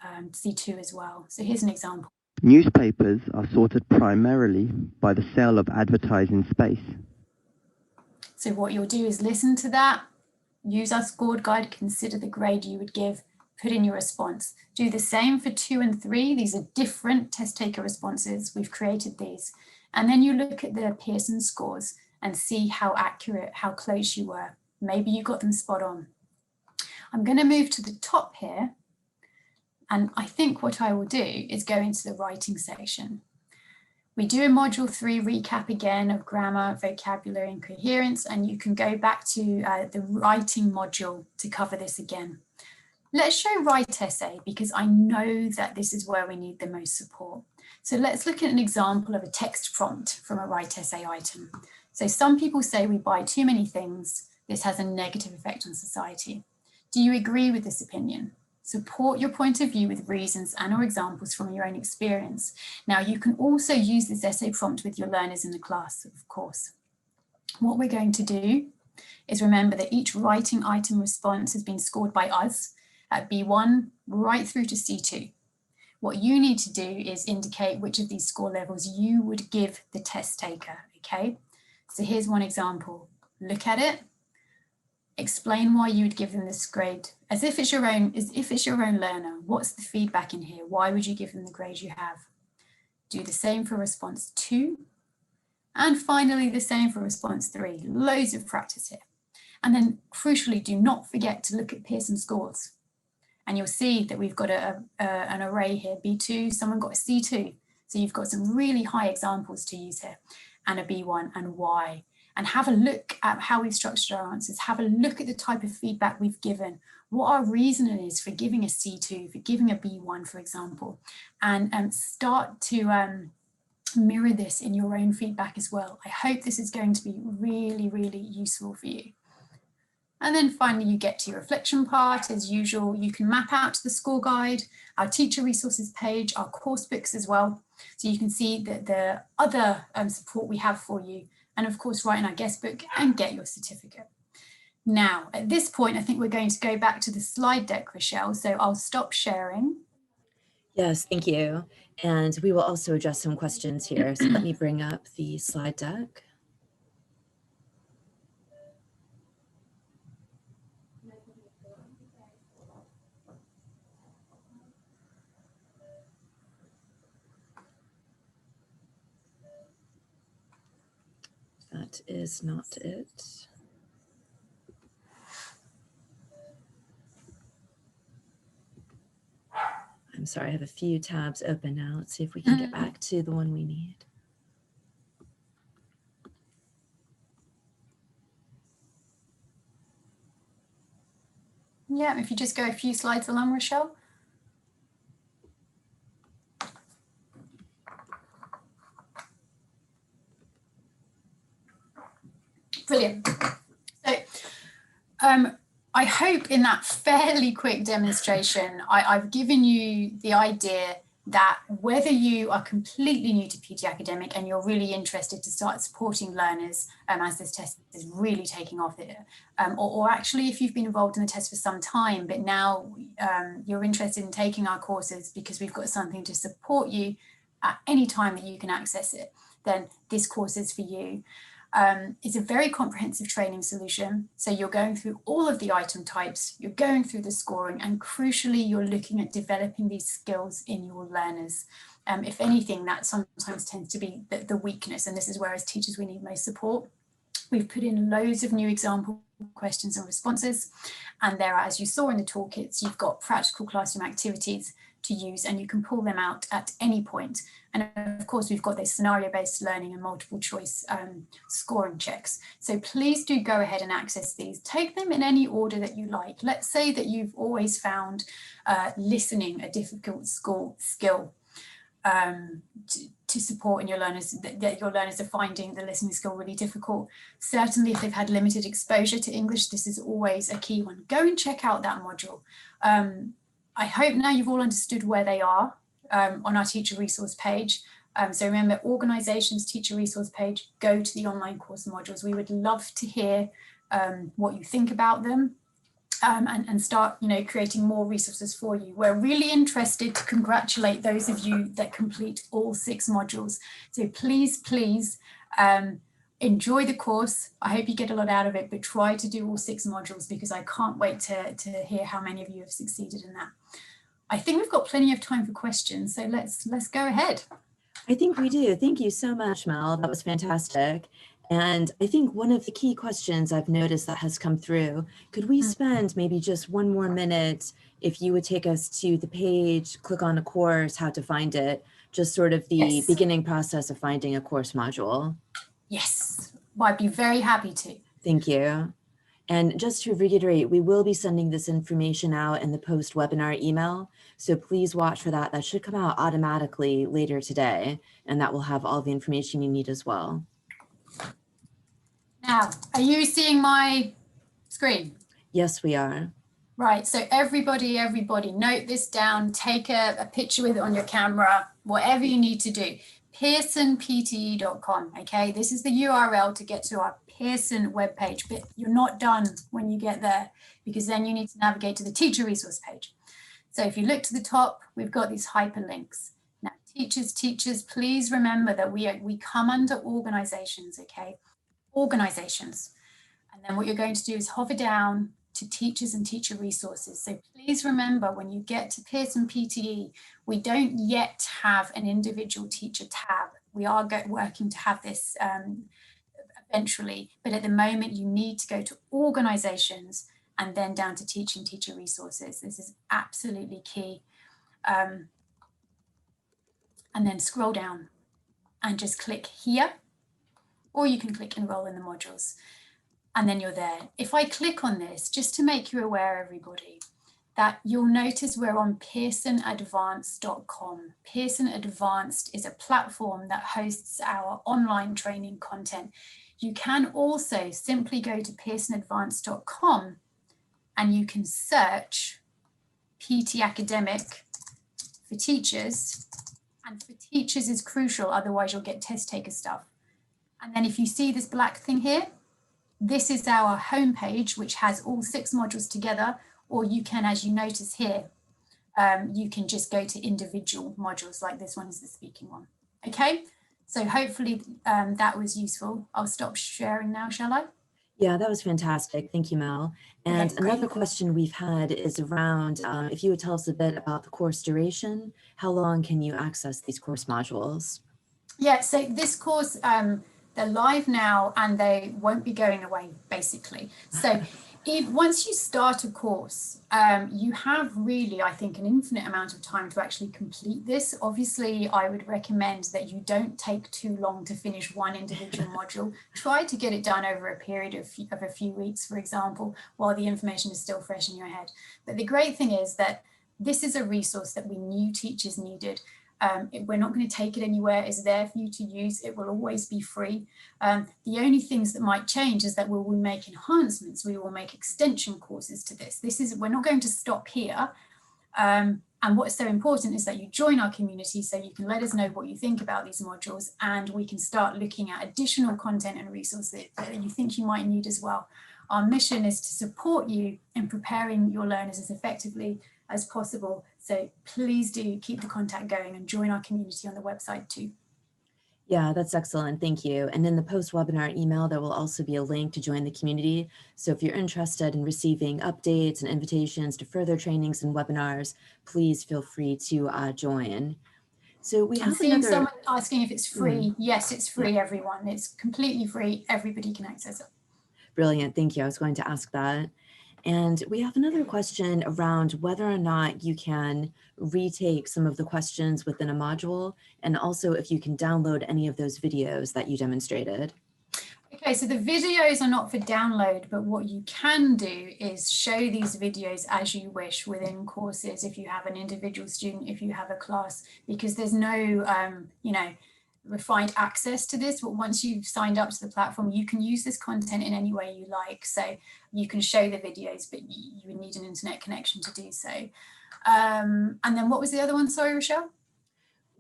C2 as well. So here's an example. Newspapers are sorted primarily by the sale of advertising space. So what you'll do is listen to that, use our scored guide, consider the grade you would give, put in your response. Do the same for 2 and 3. These are different test taker responses. We've created these. And then you look at the Pearson scores and see how accurate, how close you were. Maybe you got them spot on. I'm going to move to the top here. And I think what I will do is go into the writing section. We do a module 3 recap again of grammar, vocabulary, and coherence, and you can go back to the writing module to cover this again. Let's show write essay, because I know that this is where we need the most support. So let's look at an example of a text prompt from a write essay item. So some people say we buy too many things. This has a negative effect on society. Do you agree with this opinion? Support your point of view with reasons and or examples from your own experience. Now, you can also use this essay prompt with your learners in the class, of course. What we're going to do is remember that each writing item response has been scored by us at B1 right through to C2. What you need to do is indicate which of these score levels you would give the test taker, okay? So here's one example. Look at it. Explain why you would give them this grade as if it's your own learner. What's the feedback in here? Why would you give them the grade you have? Do the same for response 2. And finally, the same for response 3. Loads of practice here. And then crucially, do not forget to look at Pearson scores. And you'll see that we've got an array here, B2, someone got a C2. So you've got some really high examples to use here, and a B1 and why. and have a look at how we've structured our answers, have a look at the type of feedback we've given, what our reasoning is for giving a C2, for giving a B1, for example, and start to mirror this in your own feedback as well. I hope this is going to be really, really useful for you. And then finally, you get to your reflection part. As usual, you can map out the score guide, our teacher resources page, our course books as well. So you can see the other support we have for you. And of course, write in our guest book and get your certificate. Now, at this point, I think we're going to go back to the slide deck, Rochelle. So I'll stop sharing. Yes, thank you. And we will also address some questions here. So let me bring up the slide deck. That is not it. I'm sorry, I have a few tabs open now. Let's see if we can get back to the one we need. Yeah, if you just go a few slides along, Rochelle. Brilliant. So I hope in that fairly quick demonstration, I've given you the idea that whether you are completely new to PTE Academic and you're really interested to start supporting learners as this test is really taking off here, or actually if you've been involved in the test for some time, but now you're interested in taking our courses because we've got something to support you at any time that you can access it, then this course is for you. It's a very comprehensive training solution. So you're going through all of the item types, you're going through the scoring, and crucially, you're looking at developing these skills in your learners. If anything, that sometimes tends to be the weakness, and this is where as teachers we need most support. We've put in loads of new example questions and responses, and there are, as you saw in the toolkits, you've got practical classroom activities to use, and you can pull them out at any point. And of course, we've got this scenario-based learning and multiple choice scoring checks. So please do go ahead and access these. Take them in any order that you like. Let's say that you've always found listening a difficult skill to support in your learners, that your learners are finding the listening skill really difficult. Certainly if they've had limited exposure to English, this is always a key one. Go and check out that module. I hope now you've all understood where they are on our teacher resource page. So remember, organisations teacher resource page, go to the online course modules. We would love to hear what you think about them and start, creating more resources for you. We're really interested to congratulate those of you that complete all 6 modules. So please, enjoy the course. I hope you get a lot out of it, but try to do all 6 modules because I can't wait to hear how many of you have succeeded in that. I think we've got plenty of time for questions, so let's go ahead. I think we do. Thank you so much, Mel. That was fantastic. And I think one of the key questions I've noticed that has come through, could we spend maybe just one more minute if you would take us to the page, click on a course, how to find it, just sort of the beginning process of finding a course module? Yes, well, I'd be very happy to. Thank you. And just to reiterate, we will be sending this information out in the post-webinar email. So please watch for that. That should come out automatically later today, and that will have all the information you need as well. Now, are you seeing my screen? Yes, we are. Right, so everybody note this down, take a picture with it on your camera, whatever you need to do. PearsonPTE.com, okay? This is the URL to get to our Pearson webpage, but you're not done when you get there because then you need to navigate to the teacher resource page. So if you look to the top, we've got these hyperlinks. Now, teachers, please remember that we come under organizations, okay? Organizations. And then what you're going to do is hover down to teachers and teacher resources. So please remember when you get to Pearson PTE, we don't yet have an individual teacher tab. We are working to have this eventually, but at the moment you need to go to organizations and then down to teaching teacher resources. This is absolutely key. And then scroll down and just click here. or you can click enroll in the modules, and then you're there. If I click on this, just to make you aware, everybody, that you'll notice we're on pearsonadvanced.com. Pearson Advanced is a platform that hosts our online training content. You can also simply go to pearsonadvanced.com and you can search PTE Academic for teachers, and for teachers is crucial, otherwise you'll get test taker stuff. And then if you see this black thing here, this is our homepage, which has all 6 modules together, or you can, as you notice here, you can just go to individual modules, like this one is the speaking one. Okay, so hopefully that was useful. I'll stop sharing now, shall I? Yeah, that was fantastic. Thank you, Mel. And Okay, another question we've had is around if you would tell us a bit about the course duration. How long can you access these course modules? Yeah, so this course, they're live now and they won't be going away, basically. So once you start a course, you have really, I think, an infinite amount of time to actually complete this. Obviously, I would recommend that you don't take too long to finish one individual module. Try to get it done over a period of a few weeks, for example, while the information is still fresh in your head. But the great thing is that this is a resource that we knew teachers needed. We're not going to take it anywhere. It's there for you to use. It will always be free. The only things that might change is that we will make enhancements. We will make extension courses to this. We're not going to stop here. And what's so important is that you join our community so you can let us know what you think about these modules, and we can start looking at additional content and resources that you think you might need as well. Our mission is to support you in preparing your learners as effectively as possible. So please do keep the contact going and join our community on the website too. Yeah, that's excellent. Thank you. And in the post-webinar email, there will also be a link to join the community. So if you're interested in receiving updates and invitations to further trainings and webinars, please feel free to join. So we have seeing someone asking if it's free. Yes, it's free, yeah. Everyone. It's completely free. Everybody can access it. Brilliant. Thank you. I was going to ask that. And we have another question around whether or not you can retake some of the questions within a module, and also if you can download any of those videos that you demonstrated. Okay, so the videos are not for download, but what you can do is show these videos as you wish within courses, if you have an individual student, if you have a class, because there's no, refined access to this. But once you've signed up to the platform, you can use this content in any way you like. So you can show the videos, but you would need an internet connection to do so. And then what was the other one? Sorry, Rochelle?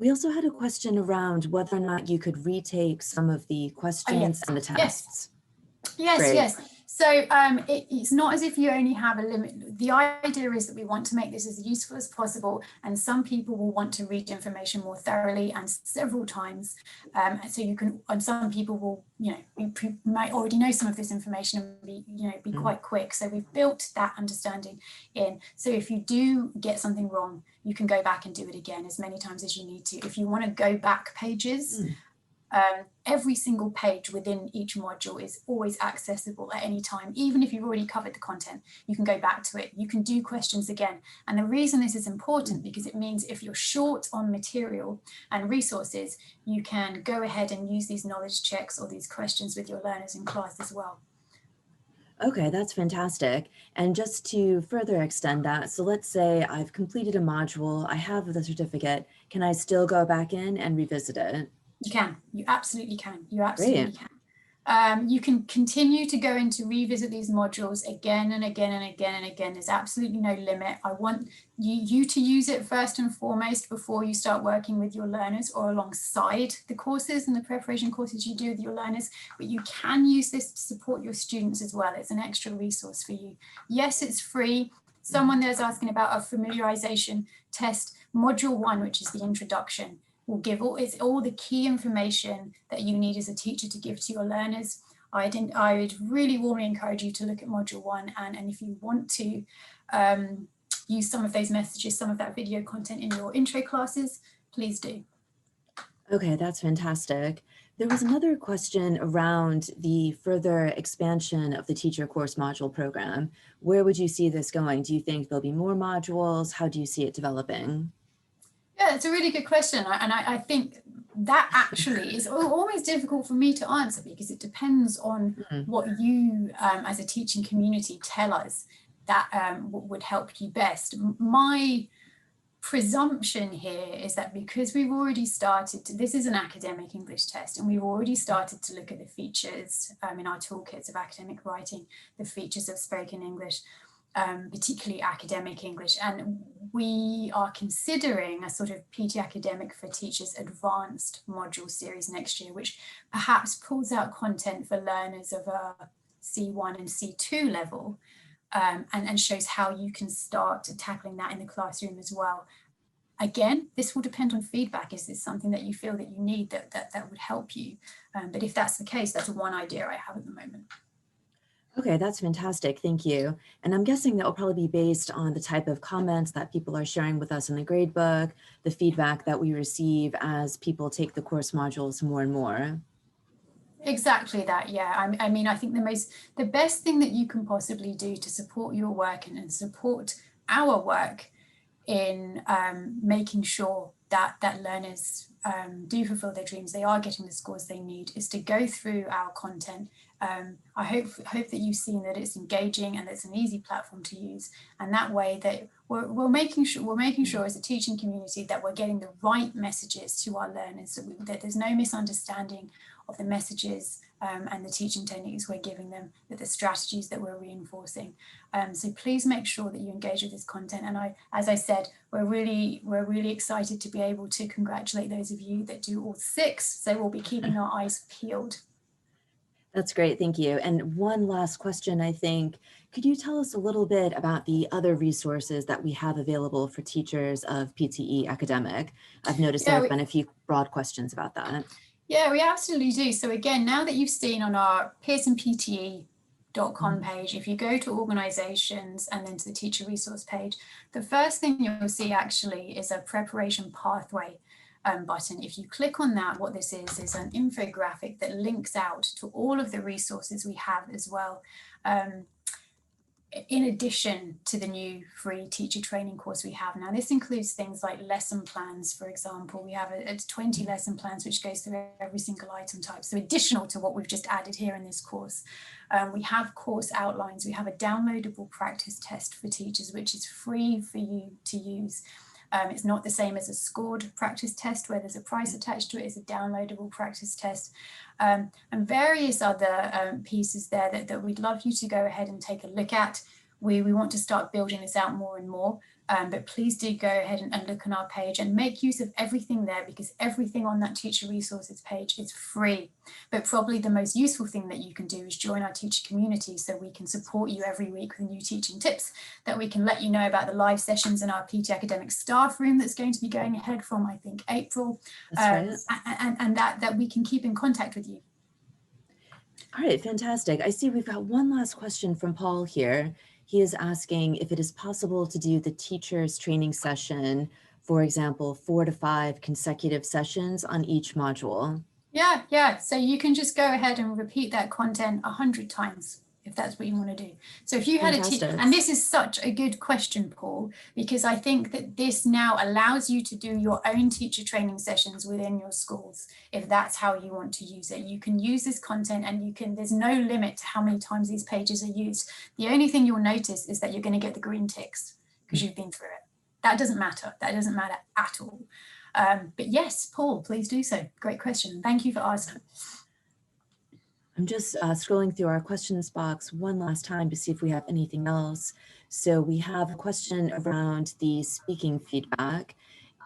We also had a question around whether or not you could retake some of the questions and the tests. Yes, Great. yes. So it's not as if you only have a limit. The idea is that we want to make this as useful as possible, and some people will want to read information more thoroughly and several times. So you can, and some people will, might already know some of this information and be quite quick. So we've built that understanding in. So if you do get something wrong, you can go back and do it again as many times as you need to. If you want to go back pages, every single page within each module is always accessible at any time. Even if you've already covered the content, you can go back to it. You can do questions again. And the reason this is important, because it means if you're short on material and resources, you can go ahead and use these knowledge checks or these questions with your learners in class as well. Okay, that's fantastic. And just to further extend that, so let's say I've completed a module, I have the certificate, can I still go back in and revisit it? You can. You absolutely can. You absolutely can. You can continue to go in to revisit these modules again and again and again and again. There's absolutely no limit. I want you to use it first and foremost before you start working with your learners or alongside the courses and the preparation courses you do with your learners. But you can use this to support your students as well. It's an extra resource for you. Yes, it's free. Someone there's asking about a familiarization test. Module 1, which is the introduction, will give all the key information that you need as a teacher to give to your learners. I would really warmly encourage you to look at module 1, and if you want to use some of those messages, some of that video content in your intro classes, please do. Okay, that's fantastic. There was another question around the further expansion of the teacher course module program. Where would you see this going? Do you think there'll be more modules? How do you see it developing? Yeah, it's a really good question. And I think that actually is always difficult for me to answer, because it depends on what you as a teaching community tell us that would help you best. My presumption here is that because we've already started to, this is an academic English test, and we've already started to look at the features in our toolkits of academic writing, the features of spoken English, particularly academic English, and we are considering a sort of PTE Academic for Teachers advanced module series next year, which perhaps pulls out content for learners of a C1 and C2 level, and shows how you can start tackling that in the classroom as well. Again, this will depend on feedback. Is this something that you feel that you need that would help you? But if that's the case, that's one idea I have at the moment. Okay, that's fantastic. Thank you. And I'm guessing that will probably be based on the type of comments that people are sharing with us in the gradebook, the feedback that we receive as people take the course modules more and more. Exactly that, yeah. I mean, I think the best thing that you can possibly do to support your work and support our work in making sure that learners do fulfill their dreams, they are getting the scores they need, is to go through our content. I hope that you've seen that it's engaging and it's an easy platform to use, and that way that we're making sure as a teaching community that we're getting the right messages to our learners, that there's no misunderstanding of the messages and the teaching techniques we're giving them, that the strategies that we're reinforcing. So please make sure that you engage with this content. And as I said, we're really excited to be able to congratulate those of you that do all 6. So we'll be keeping our eyes peeled. That's great, thank you. And one last question, I think, could you tell us a little bit about the other resources that we have available for teachers of PTE Academic? I've noticed there have been a few broad questions about that. Yeah, we absolutely do. So again, now that you've seen on our PearsonPTE.com page, if you go to organizations and then to the teacher resource page, the first thing you'll see actually is a preparation pathway button. If you click on that, what this is an infographic that links out to all of the resources we have as well. In addition to the new free teacher training course we have. Now, this includes things like lesson plans, for example. We have a 20 lesson plans, which goes through every single item type. So additional to what we've just added here in this course. We have course outlines. We have a downloadable practice test for teachers, which is free for you to use. It's not the same as a scored practice test where there's a price attached to it. It's a downloadable practice test. And various other pieces there that we'd love you to go ahead and take a look at. We want to start building this out more and more, but please do go ahead and look on our page and make use of everything there, because everything on that teacher resources page is free. But probably the most useful thing that you can do is join our teacher community, so we can support you every week with new teaching tips, that we can let you know about the live sessions in our PTE Academic staff room that's going to be going ahead from, I think, April. That's right. And that we can keep in contact with you. All right, fantastic. I see we've got one last question from Paul here. He is asking if it is possible to do the teacher's training session, for example, 4 to 5 consecutive sessions on each module. Yeah. So you can just go ahead and repeat that content 100 times if that's what you want to do. So if you had a teacher, and this is such a good question, Paul, because I think that this now allows you to do your own teacher training sessions within your schools. If that's how you want to use it, you can use this content, and there's no limit to how many times these pages are used. The only thing you'll notice is that you're going to get the green ticks because you've been through it. That doesn't matter. That doesn't matter at all. But yes, Paul, please do so. Great question. Thank you for asking. I'm just scrolling through our questions box one last time to see if we have anything else. So we have a question around the speaking feedback.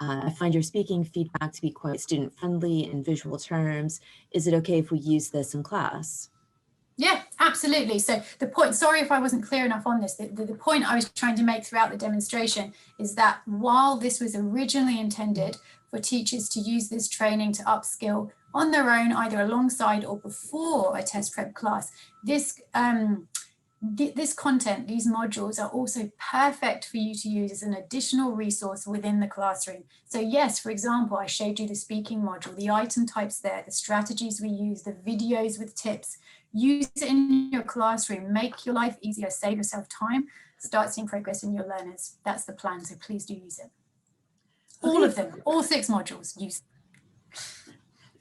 I find your speaking feedback to be quite student-friendly in visual terms. Is it okay if we use this in class? Yeah, absolutely. So the point, sorry if I wasn't clear enough on this, the point I was trying to make throughout the demonstration is that while this was originally intended for teachers to use this training to upskill on their own, either alongside or before a test prep class, this content, these modules are also perfect for you to use as an additional resource within the classroom. So yes, for example, I showed you the speaking module, the item types there, the strategies we use, the videos with tips. Use it in your classroom, make your life easier, save yourself time, start seeing progress in your learners. That's the plan, so please do use it. All of them, all 6 modules, use.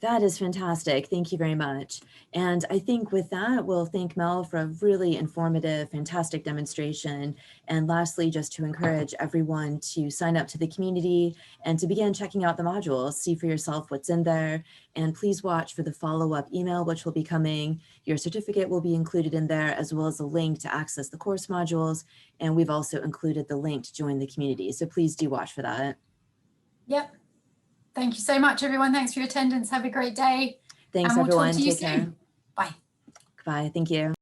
That is fantastic. Thank you very much. And I think with that, we'll thank Mel for a really informative, fantastic demonstration. And lastly, just to encourage everyone to sign up to the community and to begin checking out the modules, see for yourself what's in there. And please watch for the follow-up email, which will be coming. Your certificate will be included in there, as well as a link to access the course modules. And we've also included the link to join the community. So please do watch for that. Yep. Thank you so much, everyone. Thanks for your attendance. Have a great day. Thanks, and we'll everyone. talk to you Take care. soon. Bye. Bye. Thank you.